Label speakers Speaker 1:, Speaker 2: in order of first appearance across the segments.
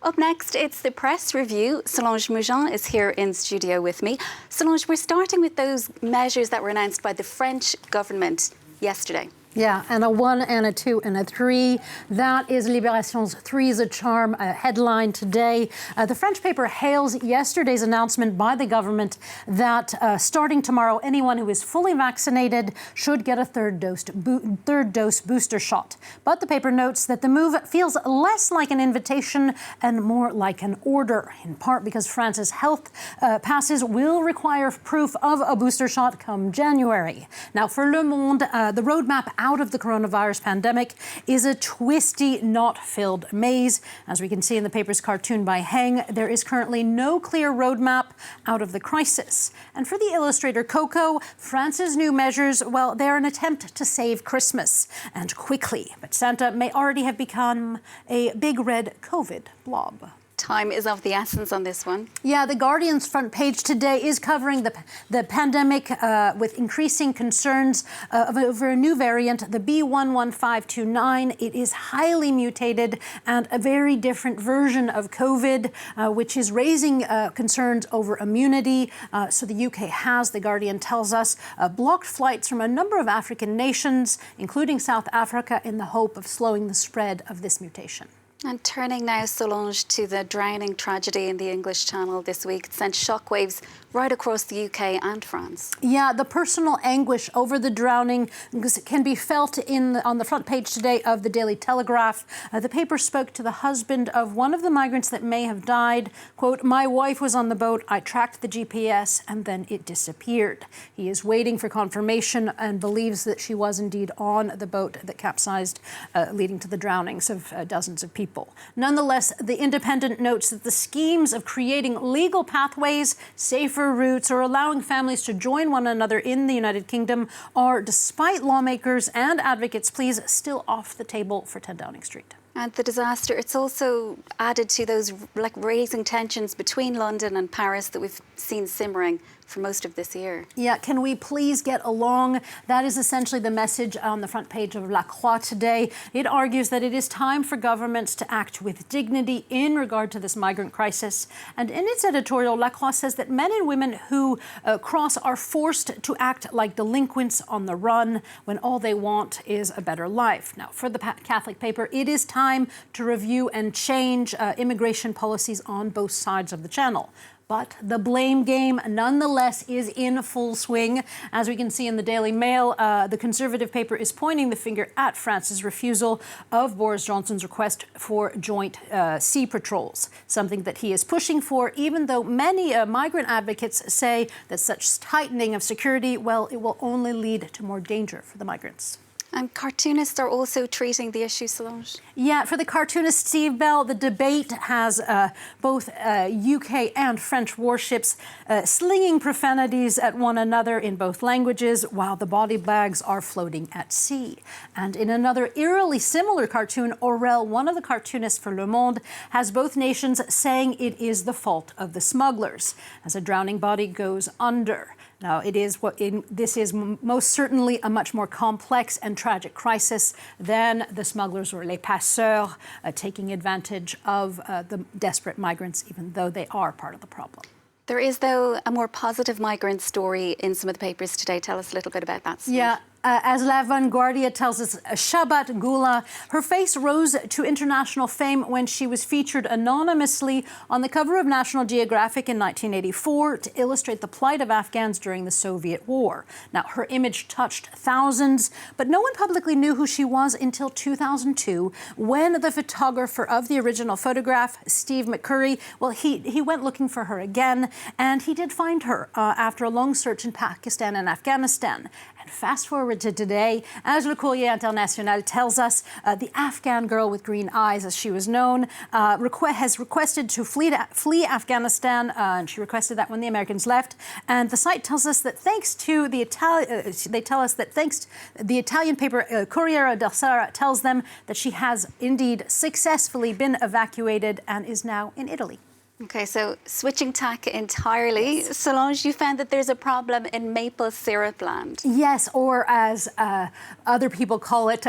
Speaker 1: Up next, it's the press review. Solange Moujon is here in studio with me. Solange, we're starting with those measures that were announced by the French government yesterday.
Speaker 2: Yeah, and a 1 and a 2 and a 3. That is Libération's Three's a Charm headline today. The French paper hails yesterday's announcement by the government that starting tomorrow, anyone who is fully vaccinated should get a third dose booster shot. But the paper notes that the move feels less like an invitation and more like an order, in part because France's health passes will require proof of a booster shot come January. Now, for Le Monde, the roadmap out of the coronavirus pandemic is a twisty, knot-filled maze. As we can see in the paper's cartoon by Heng, there is currently no clear roadmap out of the crisis. And for the illustrator Coco, France's new measures, well, they're an attempt to save Christmas, and quickly. But Santa may already have become a big red COVID blob.
Speaker 1: Time is of the essence on this one.
Speaker 2: Yeah, The Guardian's front page today is covering the pandemic with increasing concerns over a new variant, the B.1.1.529. It is highly mutated and a very different version of COVID, which is raising concerns over immunity. So the UK has, The Guardian tells us, blocked flights from a number of African nations, including South Africa, in the hope of slowing the spread of this mutation.
Speaker 1: And turning now, Solange, to the drowning tragedy in the English Channel this week. It sent shockwaves right across the UK and France.
Speaker 2: Yeah, the personal anguish over the drowning can be felt on the front page today of the Daily Telegraph. The paper spoke to the husband of one of the migrants that may have died. Quote, "My wife was on the boat. I tracked the GPS and then it disappeared." He is waiting for confirmation and believes that she was indeed on the boat that capsized, leading to the drownings of dozens of people. Nonetheless, The Independent notes that the schemes of creating legal pathways, safer routes, or allowing families to join one another in the United Kingdom are, despite lawmakers' and advocates' pleas, still off the table for 10 Downing Street.
Speaker 1: And the disaster, it's also added to those raising tensions between London and Paris that we've seen simmering for most of this year.
Speaker 2: Yeah, can we please get along? That is essentially the message on the front page of La Croix today. It argues that it is time for governments to act with dignity in regard to this migrant crisis. And in its editorial, La Croix says that men and women who cross are forced to act like delinquents on the run when all they want is a better life. Now, for the Catholic paper, it is time to review and change immigration policies on both sides of the Channel. But the blame game, nonetheless, is in full swing. As we can see in the Daily Mail, the Conservative paper is pointing the finger at France's refusal of Boris Johnson's request for joint sea patrols, something that he is pushing for, even though many migrant advocates say that such tightening of security, well, it will only lead to more danger for the migrants.
Speaker 1: And cartoonists are also treating the issue, Solange.
Speaker 2: Yeah, for the cartoonist Steve Bell, the debate has both UK and French warships slinging profanities at one another in both languages while the body bags are floating at sea. And in another eerily similar cartoon, Aurel, one of the cartoonists for Le Monde, has both nations saying it is the fault of the smugglers as a drowning body goes under. Now, this is most certainly a much more complex and tragic crisis than the smugglers or les passeurs taking advantage of the desperate migrants, even though they are part of the problem.
Speaker 1: There is, though, a more positive migrant story in some of the papers today. Tell us a little bit about that, Solange.
Speaker 2: Yeah. As La Vanguardia tells us, Shabat Gula, her face rose to international fame when she was featured anonymously on the cover of National Geographic in 1984 to illustrate the plight of Afghans during the Soviet War. Now, her image touched thousands, but no one publicly knew who she was until 2002, when the photographer of the original photograph, Steve McCurry, well, he went looking for her again, and he did find her after a long search in Pakistan and Afghanistan. And fast forward to today, as Le Courrier International tells us, the Afghan girl with green eyes, as she was known, has requested to flee Afghanistan, and she requested that when the Americans left. And the site tells us that thanks to the Italian paper Corriere del Sera tells them that she has indeed successfully been evacuated and is now in Italy.
Speaker 1: Okay, so switching tack entirely. Yes. Solange, you found that there's a problem in maple syrup land.
Speaker 2: Yes, or as other people call it,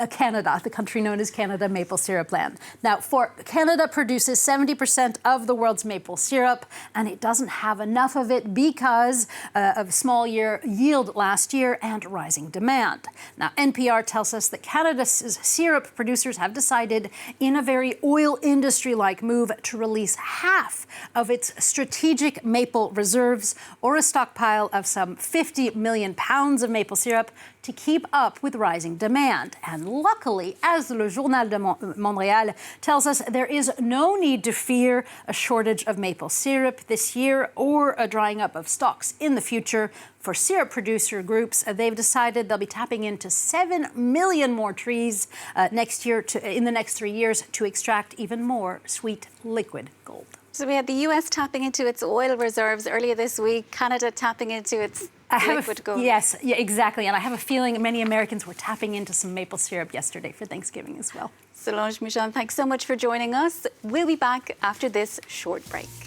Speaker 2: Canada, the country known as Canada Maple Syrup Land. Now, Canada produces 70% of the world's maple syrup, and it doesn't have enough of it because of small yield last year and rising demand. Now, NPR tells us that Canada's syrup producers have decided, in a very oil industry-like move, to release half of its strategic maple reserves, or a stockpile of some 50 million pounds of maple syrup, to keep up with rising demand. And luckily, as Le Journal de Montréal tells us, there is no need to fear a shortage of maple syrup this year or a drying up of stocks in the future. For syrup producer groups, they've decided they'll be tapping into 7 million more trees next year in the next 3 years to extract even more sweet liquid gold.
Speaker 1: So we had the US tapping into its oil reserves earlier this week, Canada tapping into its liquid gold.
Speaker 2: Yes, yeah, exactly. And I have a feeling many Americans were tapping into some maple syrup yesterday for Thanksgiving as well.
Speaker 1: Solange Moujon, thanks so much for joining us. We'll be back after this short break.